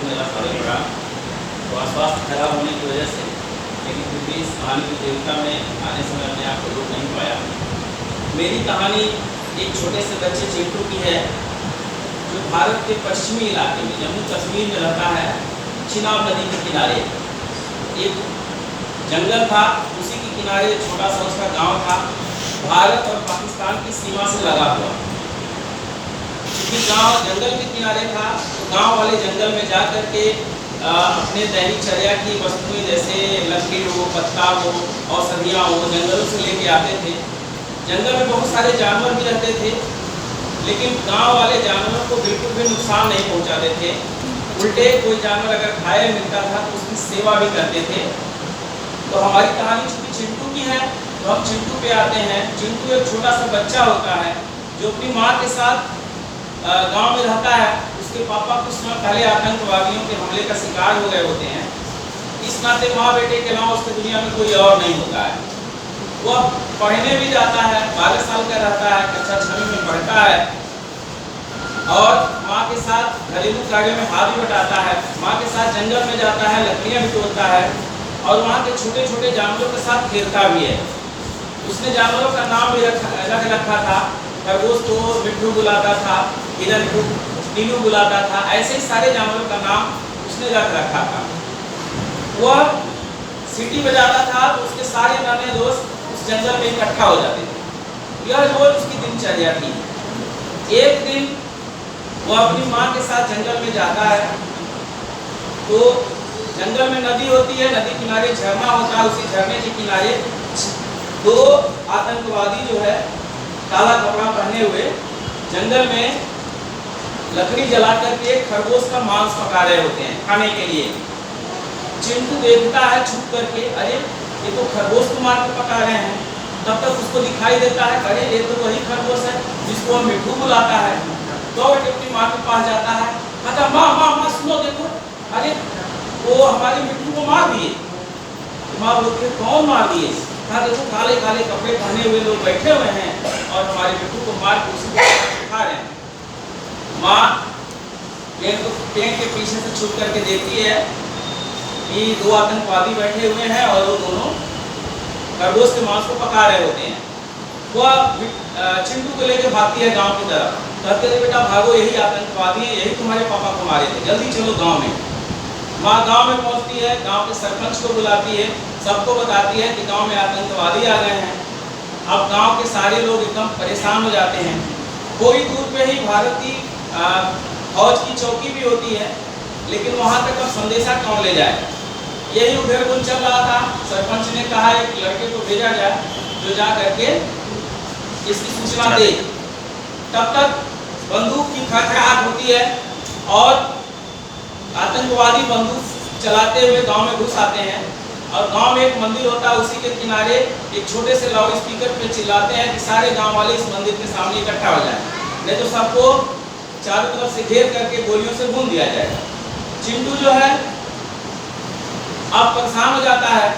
मेरा सारे पड़ा तो स्वास्थ्य खराब होने की वजह से, लेकिन फिर भी इस कहानी की देवता में आने समय अपने आप को रोक नहीं पाया। मेरी कहानी एक छोटे से बच्चे चिंटू की है, जो भारत के पश्चिमी इलाके में जम्मू कश्मीर में रहता है। चिनाब नदी के किनारे एक जंगल था, उसी के किनारे एक छोटा सा उसका गांव था, भारत और पाकिस्तान की सीमा से लगा हुआ। क्योंकि गांव जंगल के किनारे था तो गांव वाले जंगल में जा कर के अपने दैनिकचर्या की वस्तुएं जैसे लकड़ी हो, पत्ता हो, औषधियाँ हो, जंगलों से लेके आते थे। जंगल में बहुत सारे जानवर भी रहते थे, लेकिन गांव वाले जानवरों को बिल्कुल भी नुकसान नहीं पहुंचाते थे। उल्टे कोई जानवर अगर घायल मिलता था तो उसकी सेवा भी करते थे। तो हमारी कहानी चूंकि चिंटू की है तो हम चिंटू पे आते हैं। चिंटू एक छोटा सा बच्चा होता है जो अपनी माँ के साथ गांव में रहता है। उसके पापा कुछ समय पहले आतंकवादियों के हमले का शिकार हो गए होते हैं। इस नाते माँ बेटे के अलावा उसकी दुनिया में कोई और नहीं होता है। वह पढ़ने भी जाता है, 12 साल का रहता है, कक्षा 6 में पढ़ता है और माँ के साथ घरेलू कार्यों में हाथ भी बटाता है। माँ के साथ जंगल में जाता है, लकड़ियाँ भी तोड़ता है और वहाँ के छोटे छोटे जानवरों के साथ खेलता भी है। उसने जानवरों का नाम भी रख रखा था। खरगोश को मिट्ठू बुलाता था, हिरन को नीलू बुलाता था। ऐसे ही सारे जानवरों का नाम उसने रख रखा था। वह सीटी बजाता था तो उसके सारे नाने दोस्त उस जंगल में इकट्ठा हो जाते थे। यह रोज उसकी दिनचर्या थी। एक दिन वह अपनी माँ के साथ जंगल में जाता है तो जंगल में नदी होती है, नदी किनारे झरना होता है। उसी झरने के किनारे दो आतंकवादी जो है काला कपड़ा पहने हुए जंगल में लकड़ी जला करके खरगोश का मांस पका रहे होते हैं खाने के लिए। चिंटू देखता है छुप करके, अरे ये तो खरगोश को मार के पका रहे हैं। तब तक उसको दिखाई देता है, अरे ये तो वही खरगोश है जिसको हम मिट्ठू बुलाता है। तो अपनी माँ के पास जाता है, कहता माँ माँ माँ सुनो देखो, अरे वो हमारे मिट्ठू को मार दिए। माँ बोलती है कौन मार दिए? कहा देखो काले काले कपड़े पहने हुए लोग बैठे हुए हैं और हमारे मिट्ठू को मार के उसी को खा रहे हैं। माँ पेड़ के पीछे से छुप करके देखती है कि दो आतंकवादी बैठे हुए हैं और वो दोनों खरगोश के मांस को पका रहे होते हैं। वह चिंटू को लेकर भागती है गांव की तरफ, कहते थे बेटा भागो, यही आतंकवादी हैं, यही तुम्हारे पापा को मारे थे, जल्दी चलो गांव में। माँ गांव में पहुंचती है, गांव के सरपंच को बुलाती है, सबको बताती है कि गांव में आतंकवादी आ गए हैं। अब गांव के सारे लोग एकदम परेशान हो जाते हैं। थोड़ी दूर पे ही भारतीय फौज की चौकी भी होती है, लेकिन वहां तक अब संदेशा कौन ले जाए, यही उधेड़-बुन चल रहा था। सरपंच ने कहा एक लड़के को भेजा जाए जो जा करके इसकी सूचना दे। तब तक बंदूक की खड़खड़ाहट होती है और आतंकवादी बंदूक चलाते हुए गांव में घुस आते हैं और गांव में एक मंदिर होता है, उसी के किनारे एक छोटे से लाउड स्पीकर पे चिल्लाते हैं कि सारे गांव वाले इस मंदिर के सामने इकट्ठा हो जाए, नहीं तो सबको चारों तरफ से घेर करके गोलियों से भून दिया जाएगा। चिंटू जो है अब परेशान हो जाता है,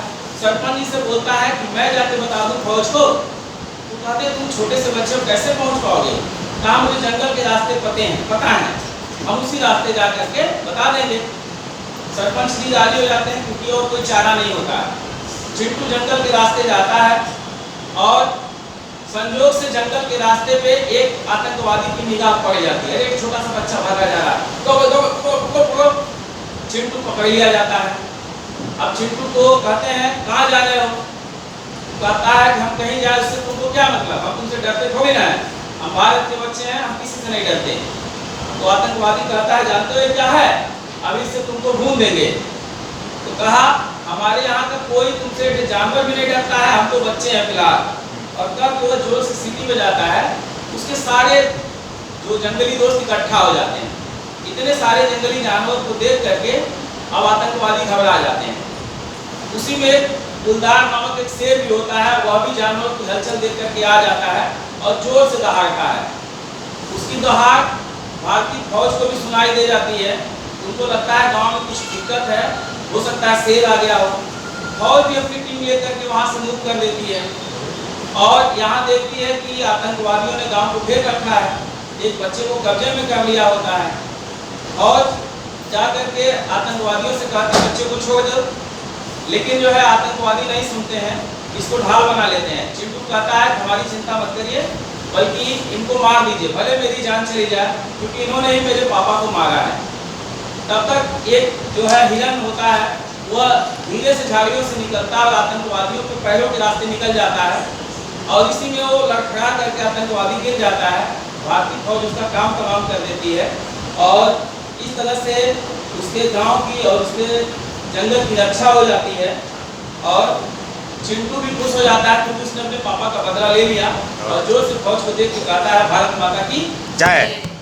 सरपंच जी से बोलता है कि मैं जाके बता दूं फौज को। तो कहते हैं तुम छोटे से बच्चे को कैसे पहुंच पाओगे? कहा मुझे जंगल के रास्ते पता है, हम उसी रास्ते जा करके बता देंगे। सरपंच जी राजी हो जाते हैं क्योंकि और कोई चारा नहीं होता है। चिंटू जंगल के रास्ते जाता है और संयोग से जंगल के रास्ते पे एक आतंकवादी की निगाह पड़ जाती है। एक छोटा सा बच्चा भागा जा रहा है, तो चिंटू पकड़ लिया जाता है। अब चिंटू को कहते हैं कहाँ जा रहे हो? कहता है कि हम कहीं जाए, उससे तुमको क्या मतलब, हम तुमसे डरते थोड़ी ना है, हम भारत के बच्चे हैं, हम किसी से नहीं डरते। तो आतंकवादी कहता है जानते हो ये क्या है, अभी इससे तुमको ढूंढ देंगे। तो कहा हमारे यहाँ का कोई तुमसे जानवर भी नहीं डरता है, हम तो बच्चे हैं फिलहाल। और कब वो जोर से सीटी बजाता है, उसके सारे जो जंगली दोस्त इकट्ठा हो जाते हैं। इतने सारे जंगली जानवर को देख करके अब आतंकवादी घबरा जाते हैं। उसी में गुलदार नामक एक शेर भी होता है, वह भी जानवर की हलचल देख करके आ जाता है और जोर से दहाड़ता है। उसकी दहाड़ भारतीय फौज को भी सुनाई दे जाती है। उनको लगता है गांव में कुछ दिक्कत है, हो सकता है शेर आ गया हो। फौज भी अपनी टीम लेकर के वहां से मूव कर देती है और यहाँ देखती है कि आतंकवादियों ने गांव को घेर रखा है, एक बच्चे को कब्जे में कर लिया होता है। और जा करके आतंकवादियों से कहते हैं बच्चे को छोड़ दो, लेकिन जो है आतंकवादी नहीं सुनते हैं, इसको ढाल बना लेते हैं। चिंटू कहता है हमारी चिंता मत करिए, बल्कि इनको मार दीजिए, भले मेरी जान चली जाए, क्योंकि इन्होंने ही मेरे पापा को मारा है। तब तक एक जो है हिरन होता है वह धीरे से झाड़ियों से निकलता है और आतंकवादियों के पैरों के रास्ते निकल जाता है, और इसी में वो लड़खड़ा करके आतंकवादी गिर जाता है। भारतीय फौज उसका काम तमाम कर देती है और इस तरह से उसके गांव की और उसके जंगल की रक्षा हो जाती है। और चिंटू भी खुश हो जाता है क्योंकि उसने अपने पापा का बदला ले लिया और जोर से फौज को देख के कहता है भारत माता की जय।